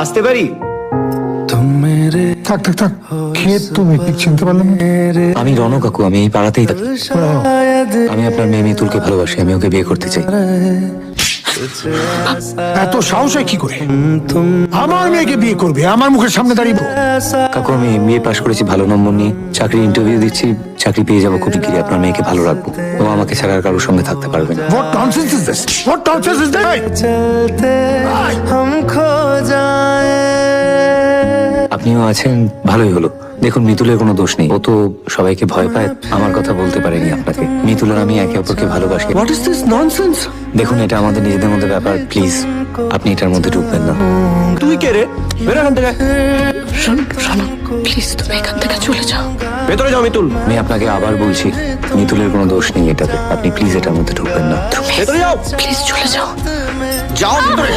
আসতে পারি? থাক থাক থাক, খেয়ে তুমি ঠিক চিনতে পারলাম না। আমি রণ কাকু, আমি এই পাড়াতেই থাকি। আমি আপনার মেয়ে মিতুলকে ভালোবাসি, আমি ওকে বিয়ে করতে চাই। এত সাহস হয় কি করে? আমার মেয়েকে বিয়ে করবে আমার মুখের সামনে দাঁড়িয়ে? কাকু, আমি বিয়ে পাশ করেছি, ভালো নম্বর নিয়ে চাকরি ইন্টারভিউ দিচ্ছি, চাকরি পেয়ে যাবো খুব শিগগিরই। আপনার মেয়েকে ভালো রাখবো, ও আমাকে ছাড়া আর কারোর সঙ্গে থাকতে পারবে না। What nonsense is this? What nonsense is this? আপনিও আছেন, ভালোই হলো। দেখুন, মিতুলের কোনো দোষ নেই, ও তো সবাইকে ভয় পায়, আমার কথা বলতে পারেনি আপনাকে। মিতুল আর আমি একে অপরকে ভালোবাসি। What is this nonsense? দেখুন, এটা আমাদের নিজেদের মধ্যে ব্যাপার, প্লিজ আপনি এটার মধ্যে ঢুকবেন না। তুই কে রে? বের এখান থেকে। প্লিজ তুমি এখান থেকে চলে যাও। ভেতরে যাও মিতুল। আমি আপনাকে আবার বলছি, মিতুলের কোনো দোষ নেই এটাতে, আপনি প্লিজ এটার মধ্যে ঢুকবেন না। ভেতরে যাও। প্লিজ চলে যাও। যাও ভেতরে।